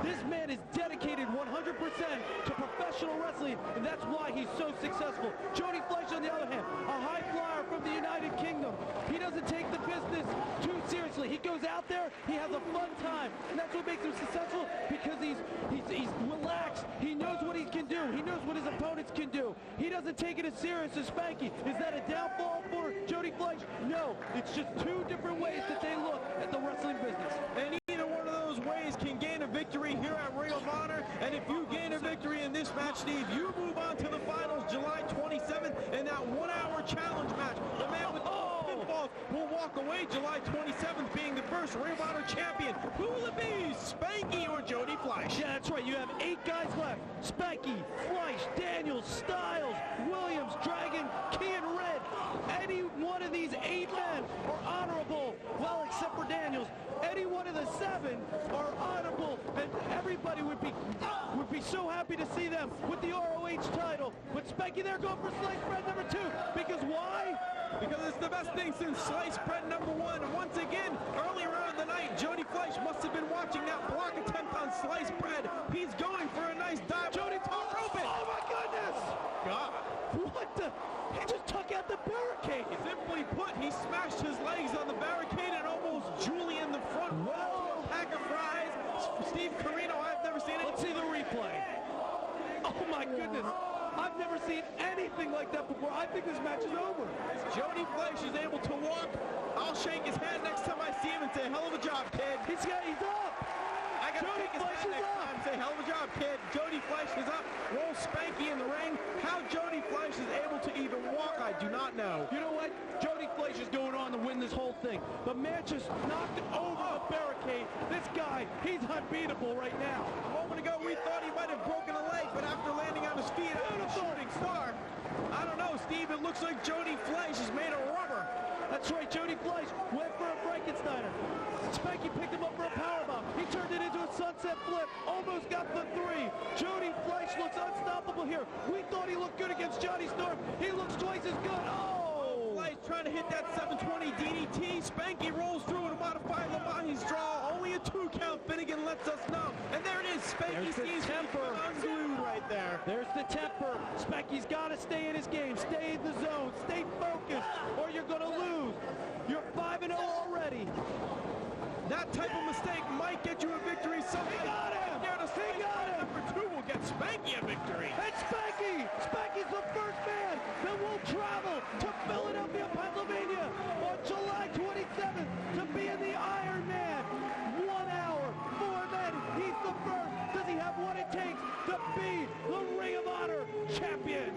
This man is dedicated 100% to professional wrestling, and that's why he's so successful. Jody Fleisch, on the other hand, a high flyer from the United Kingdom. He doesn't take the business too seriously. He goes out there, he has a fun time, and that's what makes him successful, because he's relaxed. He knows what he can do. He knows what his opponents can do. He doesn't take it as serious as Spanky. Is that a downfall for Jody Fleisch? No. It's just two different ways that they look at the wrestling business.
And either one of those ways can gain a victory here at Ring of Honor. And if you gain a victory in this match, Steve, you move on to the finals July 27th in that 1 hour challenge match. The man with pinfalls will walk away July 27th being the first Ring of Honor champion. Who will it be, Spanky or Jody Fleisch?
Yeah, that's right. You have 8 guys left. Spanky, Fleisch, Daniels, Styles, Williams, Dragon, Key, and Red. Any one of these 8 men are honorable. Well, except for Daniels. Any one of the 7 are honorable, and everybody would be so happy to see them with the ROH title. But Spanky, they're going for sliced bread number 2. Because why?
Because it's the best thing since sliced bread number 1. And once again, earlier on in the night, Jody Fleisch must have been watching that block attempt on sliced bread. He's going for a nice dive. Jody top rope it.
Oh my goodness!
God.
What the? He just took out the barricade.
Simply put, he smashed his legs on the barricade and almost Julian the front row. A pack of fries. Steve Corino, I've never seen it.
Let's see the replay. Oh my goodness. I've never seen anything like that before. I think this match is over.
Jody Fleisch is able to walk. I'll shake his hand next time I see him and say, hell of a job, kid.
He's up.
I got to shake his hand next time and say, hell of a job, kid. Jody Fleisch is up. Roll Spanky in the ring. How Jody Fleisch is able to even walk, I do not know.
You know what? Jody Fleisch is going on to win this whole thing. The man just knocked over the barricade. This guy, he's unbeatable right now.
A moment ago, we thought he might have broken a leg, but after landing on his feet out of a shooting star, I don't know, Steve, it looks like Jody Fleisch is made of rubber.
That's right, Jody Fleisch went for a Frankensteiner. Spanky picked him up for a powerbomb. He turned it into a sunset flip. Almost got the 3. Jody Fleisch looks unstoppable here. We thought he looked good against Johnny Storm. He looks twice as good. Oh!
Fleisch trying to hit that 720 DDT. Spanky rolls through to modify Lamahi's draw. Only a 2 count. Finnegan lets us know. And there it is. Spanky sees temper unglued right there.
There's the temper. Spanky's got to stay in his game. Stay in the zone. Stay focused, or you're going to lose. You're 5-0 already.
That type of mistake might get you a victory someday.
He got him!
He got him! Number 2 will get Spanky a victory.
And Spanky's the first man that will travel to Philadelphia, Pennsylvania on July 27th to be in the Iron Man. 1 hour, 4 men. He's the first. Does he have what it takes to be the Ring of Honor champion?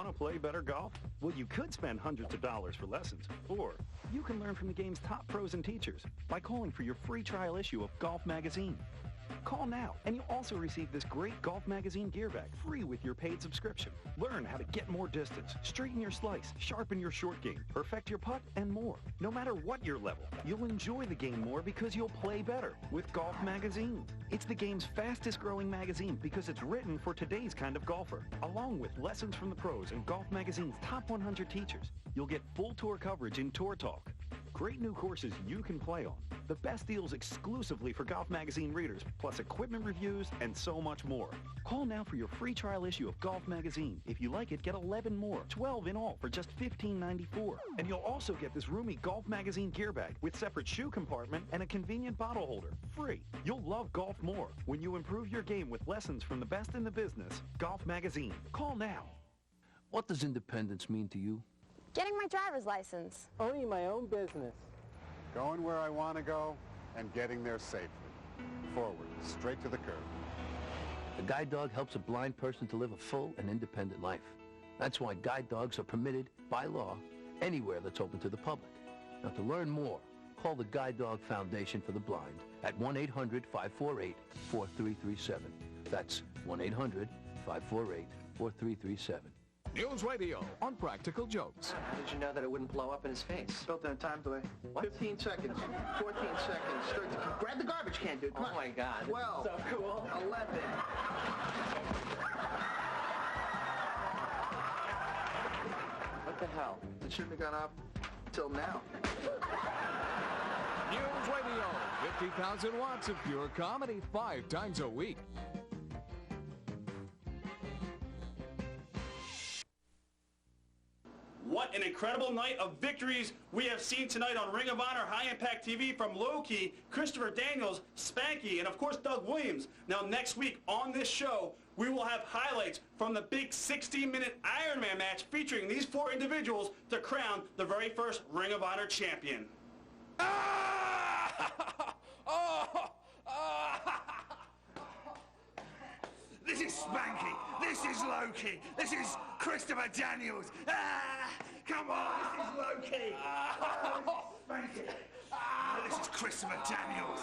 Want to play better golf? Well, you could spend hundreds of dollars for lessons, or you can learn from the game's top pros and teachers by calling for your free trial issue of Golf Magazine. Call now, and you'll also receive this great Golf Magazine gear bag free with your paid subscription. Learn how to get more distance, straighten your slice, sharpen your short game, perfect your putt, and more. No matter what your level, you'll enjoy the game more because you'll play better with Golf Magazine. It's the game's fastest growing magazine because it's written for today's kind of golfer. Along with lessons from the pros and Golf Magazine's top 100 teachers, you'll get full tour coverage in Tour Talk. Great new courses you can play on. The best deals exclusively for Golf Magazine readers, plus equipment reviews and so much more. Call now for your free trial issue of Golf Magazine. If you like it, get 11 more, 12 in all for just $15.94. And you'll also get this roomy Golf Magazine gear bag with separate shoe compartment and a convenient bottle holder, free. You'll love golf more when you improve your game with lessons from the best in the business. Golf Magazine. Call now.
What does independence mean to you?
Getting my driver's license.
Owning my own business.
Going where I want to go and getting there safely. Forward, straight to the curb.
A guide dog helps a blind person to live a full and independent life. That's why guide dogs are permitted by law anywhere that's open to the public. Now, to learn more, call the Guide Dog Foundation for the Blind at 1-800-548-4337. That's 1-800-548-4337.
News Radio on Practical Jokes.
How did you know that it wouldn't blow up in his face?
Built in a time delay. 15 seconds, 14 seconds, 13. Grab the garbage can, dude. Come on.
Oh my God.
12.
So cool.
11. What the hell? It shouldn't have gone up till now.
News Radio, 50,000 watts of pure comedy 5 times a week.
What an incredible night of victories we have seen tonight on Ring of Honor High Impact TV from Loki, Christopher Daniels, Spanky, and of course Doug Williams. Now next week on this show, we will have highlights from the big 60-minute Iron Man match featuring these 4 individuals to crown the very first Ring of Honor champion.
This is Spanky. This is Loki. This is Christopher Daniels. Come on, this is Loki. Spanky. This is Christopher Daniels.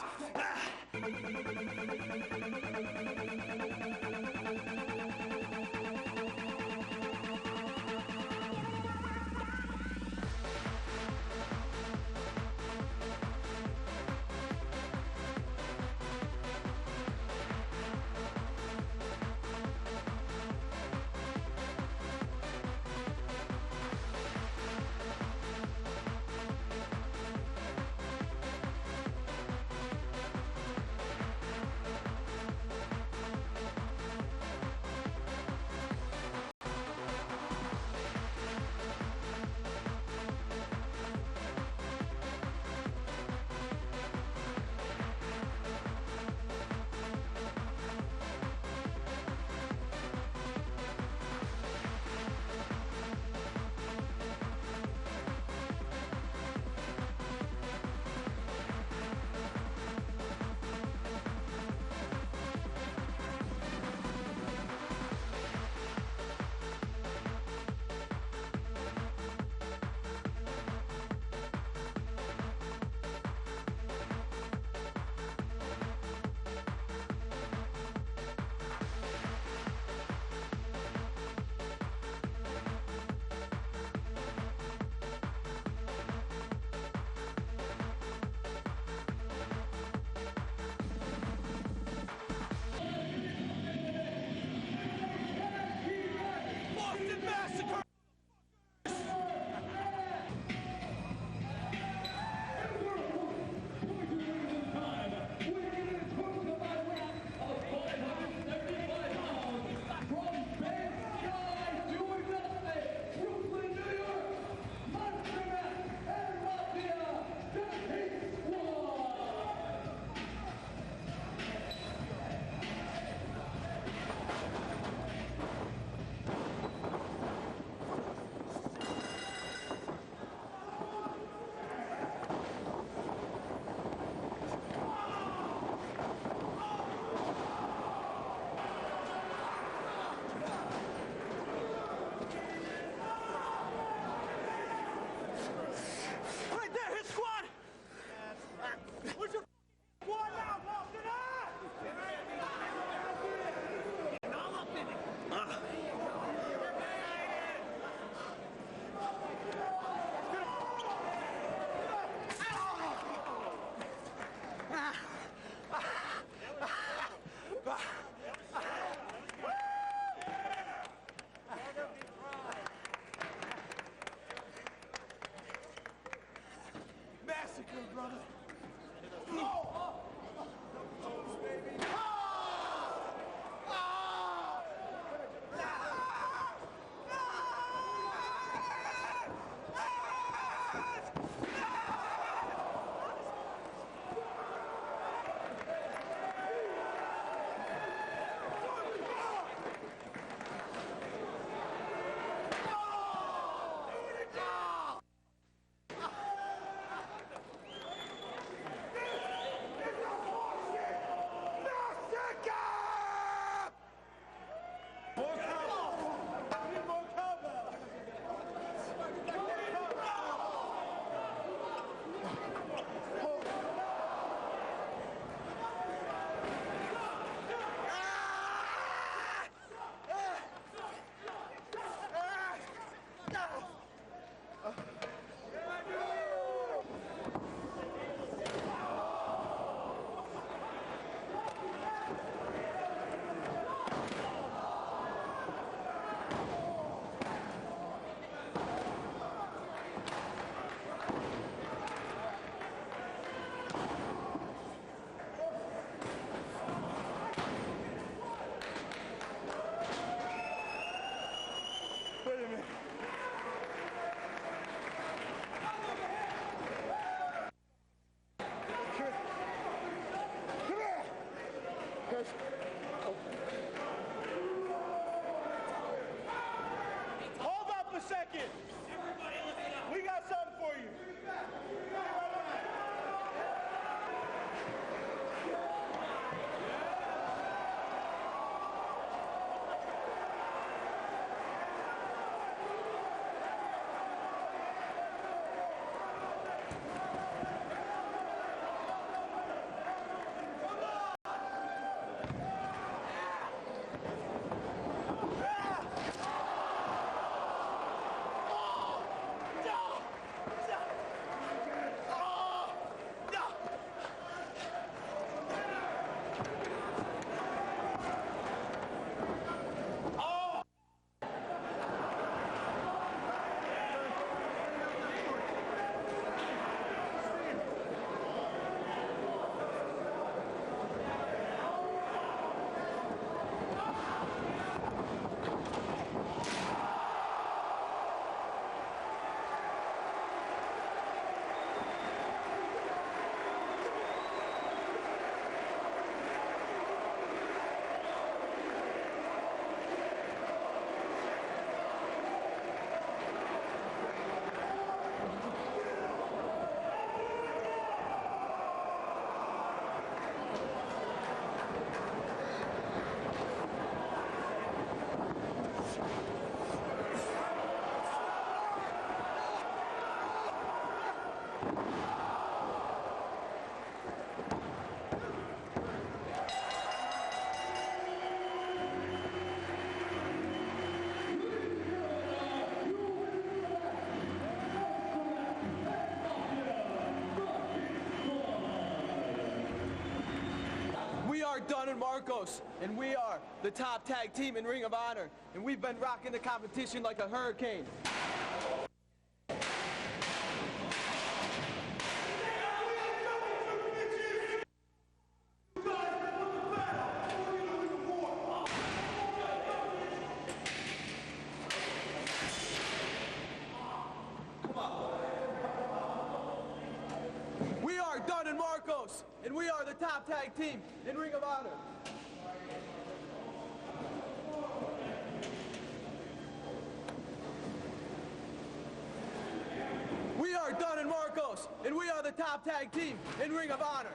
brother. No! Wait a minute. Come here. Chris. Hold up a second. We got something for you.
We are Dunn and Marcos, and we are the top tag team in Ring of Honor, and we've been rocking the competition like a hurricane. We are Dunn and Marcos, and we are the top tag team in Ring of Honor. We are Dunn and Marcos, and we are the top tag team in Ring of Honor.